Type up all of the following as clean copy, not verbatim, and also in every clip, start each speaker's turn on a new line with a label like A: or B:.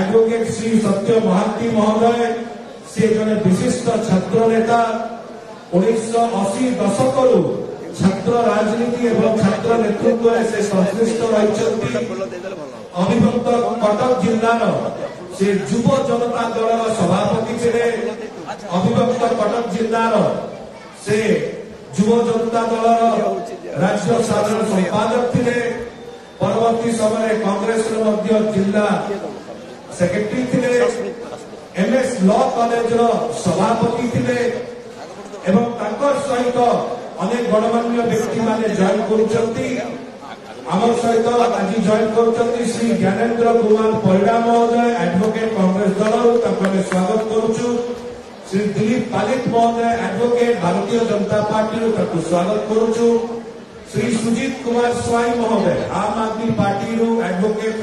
A: advocate Shri सत्य महांती महोदय से जने विशिष्ट छात्र नेता 1980 दशक छात्र राजनीति एवं छात्र नेतृत्व से संश्लिष्ट रही अविभक्त कटक जिलार से युव जनता दल सभापति थे अविभक्त कटक जिलार से युव जनता दल राज्य साधारण संपादक थे परवर्ती समय कांग्रेस जिला सेक्रेटरी थे एमएस लॉ कॉलेज सभापति थे एवं सहित अनेक गणमान्य व्यक्ति माने जॉइन करुचंती आम सहित आज जॉइन करुचंती श्री ज्ञानेन्द्र कुमार परिड़ा महोदय एडवोकेट कांग्रेस दल स्वागत करुचु श्री दिलीप पालित महोदय एडवोकेट भारतीय जनता पार्टी स्वागत करुचु श्री सुजीत कुमार स्वाई महोदय आम आदमी पार्टी एडवोकेट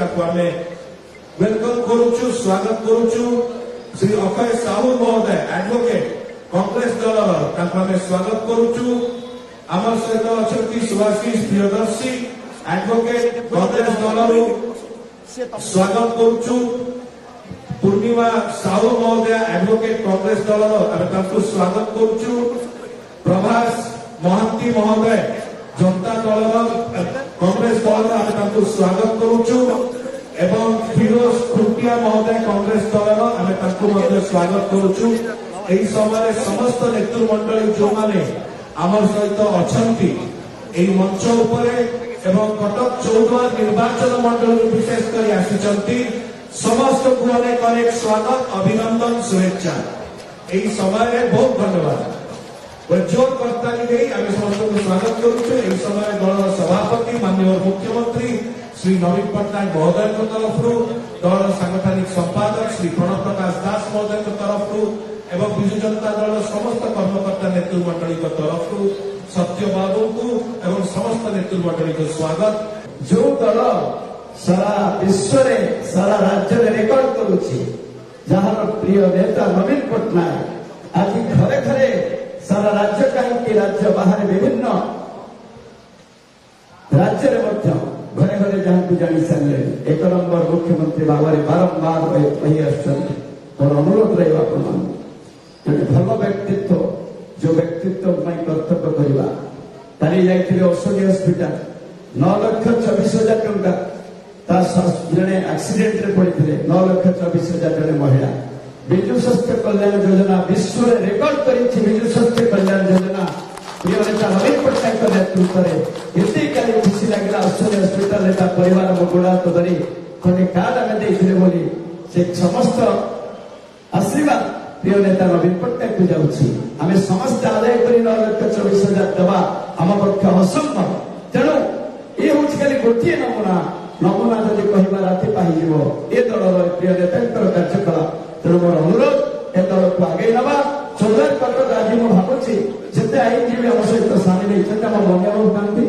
A: वेलकम करुचु स्वागत करुचु श्री अक्षय साहू महोदय एडवोकेट कांग्रेस दल स्वागत करुचु आम सहित अच्छा सुभाषिष प्रियदर्शी एडवोकेट कांग्रेस दल स्वागत करुचु पूर्णिमा साहू महोदय एडवोकेट कांग्रेस दल स्वागत करुचु प्रभास महांती महोदय जनता दल कांग्रेस दल स्वागत करुचु एवं फिरोज खुंटिया महोदय कांग्रेस दल स्वागत करुचु एही समय समस्त नेतृमंडली जो माने आमर सहित अछंती एही मंच उपरे एवं कटक 14 निर्वाचन मंडल विशेष कर आसिचंती समस्त को अनेक अनेक स्वागत अभिनंदन शुभेच्छा एही समय बहुत धन्यवाद जोर करताली नहीं आम समस्त स्वागत करुचे समय दल सभापति माननीय मुख्यमंत्री श्री नवीन पट्टनायक महोदय तरफ दल सांगठनिक संपादक श्री प्रणव प्रकाश दास महोदय तरफ एवं विजु जनता दल समस्त कर्मकर्ता नेतृमंडली तरफ सत्य बाबू को एवं समस्त नेतृमंडली को स्वागत
B: जो दल सारा विश्व सारा राज्य में रेकर्ड करुची जार प्रिय नेता नवीन पट्टनायक आज घरे घरे सारा राज्य कहीं राज्य बाहर विभिन्न राज्य घरे घरे जहाँ जानी सारे एक नंबर मुख्यमंत्री भाव में बारंबार कही आर अनुरोध रहा भल व्यक्तित्व जो व्यक्तित्व कर्तव्य करवा तारी जाइए औषधि हस्पिटाल 9,24,000 टंका जड़े एक्सीडेंट रे पड़ते 9,24,000 जड़े महिला विजु स्वास्थ्य कल्याण योजना विश्व में रेकर्ड करी विजु स्वास्थ्य कल्याण योजना प्रिय नेता नवीन पट्टनायक नेतृत्व में एति काली खुशी लगे औषधि हस्पिटाल परिवार मुगुड़ा तो धरी खंडे कार्ड आम बोली से समस्त आशीर्वाद प्रिय नेता नवीन पट्टनायक को जाऊँगी आम समस्त आदाय कर 9,24,000 देवा आम पक्ष असंभव तेणु ये हूँ खाली गोटे नमूना नमूना जब कह राति पाई ए दल प्रिय नेता कार्यकलाप तेणु मोर अनुरोध ए दल को आगे नवा 14 कटक आज मुझे भावुची जिते आईनजीवी आम सहित सामिल होती आम मनिया थांती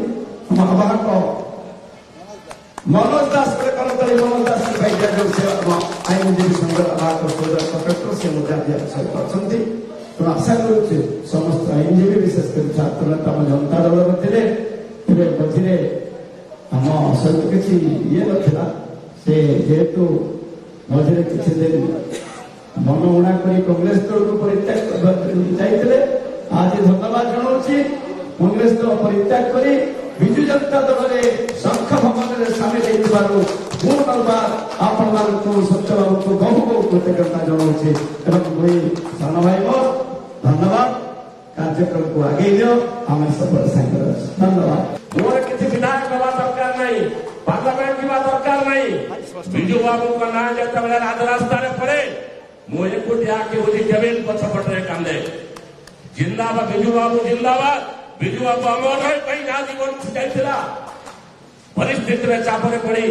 B: आम आवाहक मनोज दास मनोज दास आईनजीवी संघ आवाहक कटक से अच्छा तो आशा करुचे समस्त आईनजीवी विशेषकर छात्र नेता जनता दल मध्य मझे आम सहित किसी ये ना से जेहेतु मझे किसी दिन मन उणा कर कांग्रेस दल को परित्याग जाते आज धन्यवाद जनाऊँगी कांग्रेस दल परित्याग कर विजु जनता दल में शंख भवन में सामिल पुनर्बार आपण मानू सत्य बाबू को बहु बहु कृतज्ञता जनाऊँगी सान भाई मोर धन्यवाद कार्यक्रम को आगे दियो आम सब धन्यवाद
C: मोर किसी विधायक हवा दरकार नहीं पार्लियामेंट की दरकार नहीं विजु बाबू का ना जब राजरास्ता पड़े मुझे एकुटिया आके बोली केबिन पछपटे कांदे जिंदाबाद विजु बाबू जिंदाबाद विजु बाबू अमर है कहीं ना जीवन जाइथिला परिस्थिति में चापरे पड़ी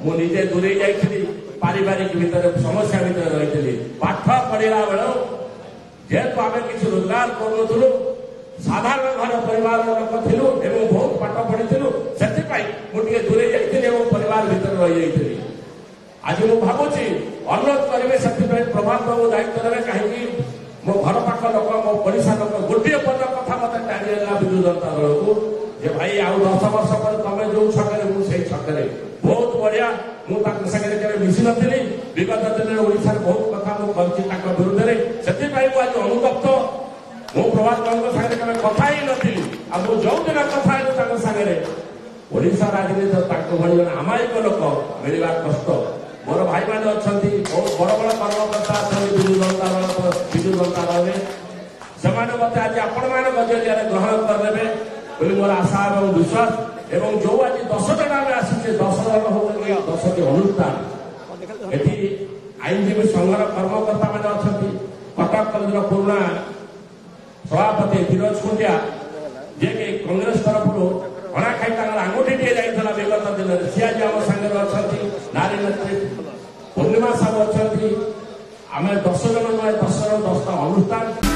C: मुझे दूरे जाइथिली पारिवारिक भीतर समस्या भीतर रही पाठ पढ़ला बेल जेहेतु आम किसी रोजगार करूँ साधारण घर परिवार लोक थिलु एवं बहुत पाठ पढ़ी से दूरे जाइए परिवार भीतर रही जाइए आज मुझे भावुची अनुरोध करेंगे से प्रभात बाबू दायित्व में कहीं मो घर पाख लोक मो पड़ोसा लोक गोटे पद कथा मत टाणीला विजु जनता दल को भाई आउ 10 वर्ष पर तुम जो छकरे मुझे छकरे बहुत बढ़िया मुझे मिशी नी विगत विगत दिन में ओडिशा बहुत कथा विरुद्ध में से आज अनुतप्त मु प्रभात बाबू सागे कथा ही नी जो दिन कथा सागे ओडिशा राजनीति भली आमायिक लोक मिलवा कष्ट मोर भाई मैंने अच्छा बहुत बड़ बड़ कर्मकर्ता अच्छा विजु जनता दल से मत आज आपण मान जरिए ग्रहण करदे बोली मोर आशा और विश्वास एवं जो आज 10 जन आम आसी 10 जन हो 10टी अनुष्ठान ये आईनजीवी संघर कर्मकर्ता मैंने अच्छा कटक कलेज पुराणा सभापति धीरज खुंटिया जे कि कांग्रेस तरफ अणा खाई आंगुठी टे जाइए विगत दिन में सी आज आम सागर अच्छा नारी नेत्री पूर्णिमा साहब अच्छा आम 10 जन 10 अनुष्ठान